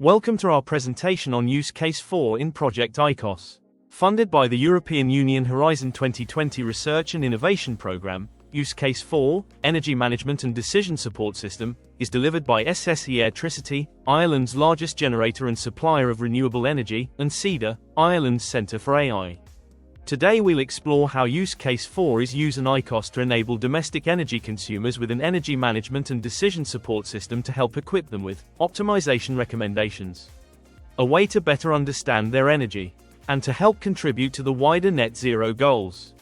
Welcome to our presentation on Use Case 4 in Project ICOS. Funded by the European Union Horizon 2020 Research and Innovation Programme, Use Case 4, Energy Management and Decision Support System, is delivered by SSE Airtricity, Ireland's largest generator and supplier of renewable energy, and CEDA, Ireland's Centre for AI. Today we'll explore how Use Case 4 is used in ICOS to enable domestic energy consumers with an energy management and decision support system to help equip them with optimization recommendations, a way to better understand their energy, and to help contribute to the wider net zero goals.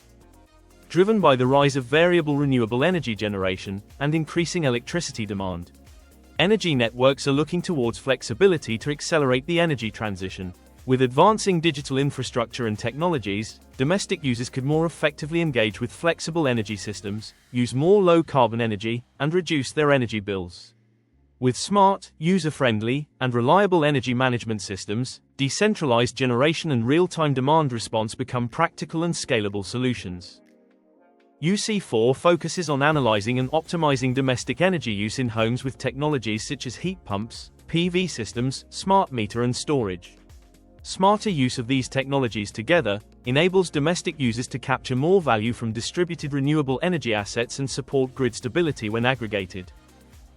Driven by the rise of variable renewable energy generation and increasing electricity demand, energy networks are looking towards flexibility to accelerate the energy transition. With advancing digital infrastructure and technologies, domestic users could more effectively engage with flexible energy systems, use more low-carbon energy, and reduce their energy bills. With smart, user-friendly, and reliable energy management systems, decentralized generation and real-time demand response become practical and scalable solutions. UC4 focuses on analyzing and optimizing domestic energy use in homes with technologies such as heat pumps, PV systems, smart meter and storage. Smarter use of these technologies together enables domestic users to capture more value from distributed renewable energy assets and support grid stability when aggregated.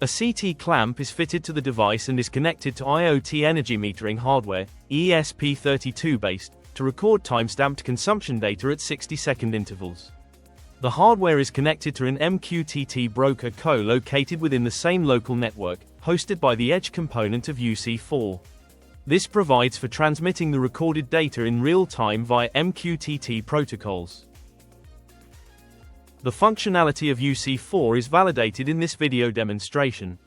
A CT clamp is fitted to the device and is connected to IoT energy metering hardware, ESP32 based, to record time-stamped consumption data at 60-second intervals. The hardware is connected to an MQTT broker co-located within the same local network, hosted by the edge component of UC4. This provides for transmitting the recorded data in real time via MQTT protocols. The functionality of UC4 is validated in this video demonstration.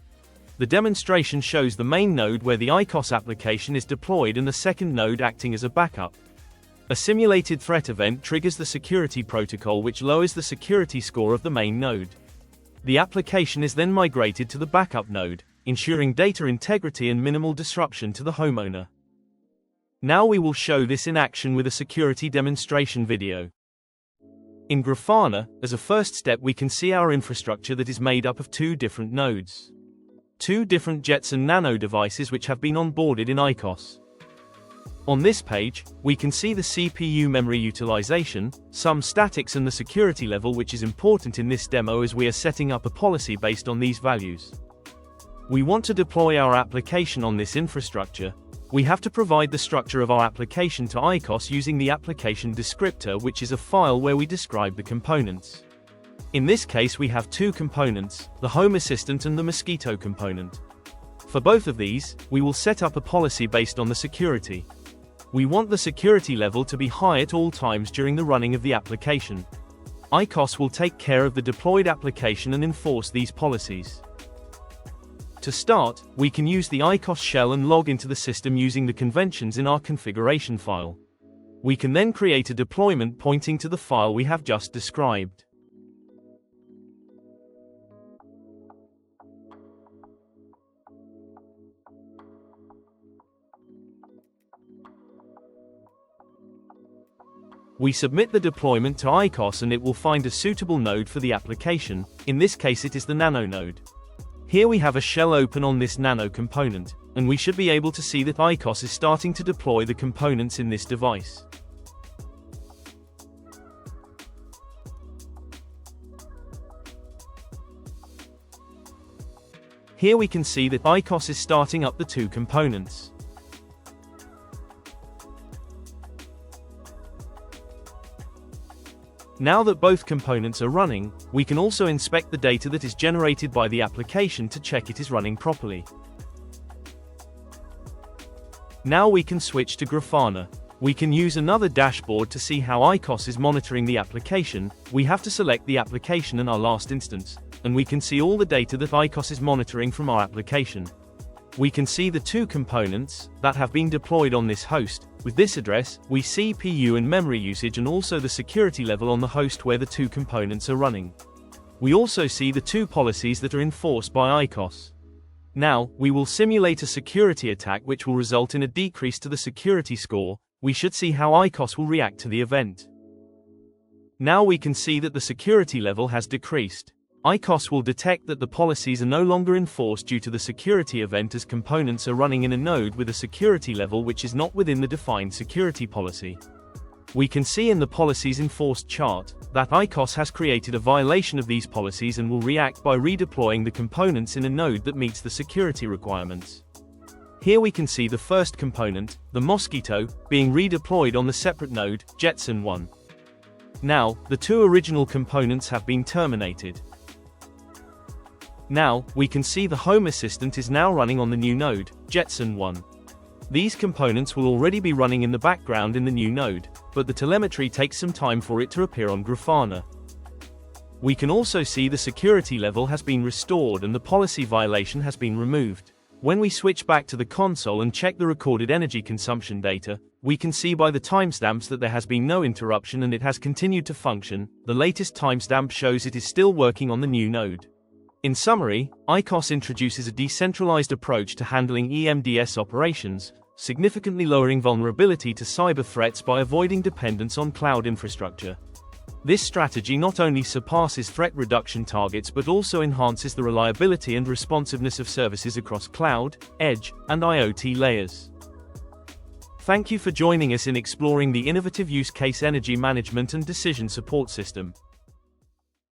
The demonstration shows the main node where the ICOS application is deployed and the second node acting as a backup. A simulated threat event triggers the security protocol, which lowers the security score of the main node. The application is then migrated to the backup node, ensuring data integrity and minimal disruption to the homeowner. Now we will show this in action with a security demonstration video. In Grafana, as a first step, we can see our infrastructure that is made up of two different nodes. Two different Jetson Nano devices which have been onboarded in ICOS. On this page, we can see the CPU memory utilization, some statics and the security level, which is important in this demo as we are setting up a policy based on these values. We want to deploy our application on this infrastructure. We have to provide the structure of our application to ICOS using the application descriptor, which is a file where we describe the components. In this case we have two components, the Home Assistant and the Mosquito component. For both of these, we will set up a policy based on the security. We want the security level to be high at all times during the running of the application. ICOS will take care of the deployed application and enforce these policies. To start, we can use the ICOS shell and log into the system using the conventions in our configuration file. We can then create a deployment pointing to the file we have just described. We submit the deployment to ICOS and it will find a suitable node for the application. In this case it is the Nano node. Here we have a shell open on this Nano component, and we should be able to see that ICOS is starting to deploy the components in this device. Here we can see that ICOS is starting up the two components. Now that both components are running, we can also inspect the data that is generated by the application to check it is running properly. Now we can switch to Grafana. We can use another dashboard to see how ICOS is monitoring the application. We have to select the application in our last instance, and we can see all the data that ICOS is monitoring from our application. We can see the two components that have been deployed on this host. With this address, we see CPU and memory usage and also the security level on the host where the two components are running. We also see the two policies that are enforced by ICOS. Now, we will simulate a security attack which will result in a decrease to the security score. We should see how ICOS will react to the event. Now we can see that the security level has decreased. ICOS will detect that the policies are no longer enforced due to the security event as components are running in a node with a security level which is not within the defined security policy. We can see in the policies enforced chart that ICOS has created a violation of these policies and will react by redeploying the components in a node that meets the security requirements. Here we can see the first component, the Mosquito, being redeployed on the separate node, Jetson 1. Now, the two original components have been terminated. Now, we can see the Home Assistant is now running on the new node, Jetson 1. These components will already be running in the background in the new node, but the telemetry takes some time for it to appear on Grafana. We can also see the security level has been restored and the policy violation has been removed. When we switch back to the console and check the recorded energy consumption data, we can see by the timestamps that there has been no interruption and it has continued to function. The latest timestamp shows it is still working on the new node. In summary, ICOS introduces a decentralized approach to handling EMDS operations, significantly lowering vulnerability to cyber threats by avoiding dependence on cloud infrastructure. This strategy not only surpasses threat reduction targets but also enhances the reliability and responsiveness of services across cloud, edge, and IoT layers. Thank you for joining us in exploring the innovative use case energy management and decision support system.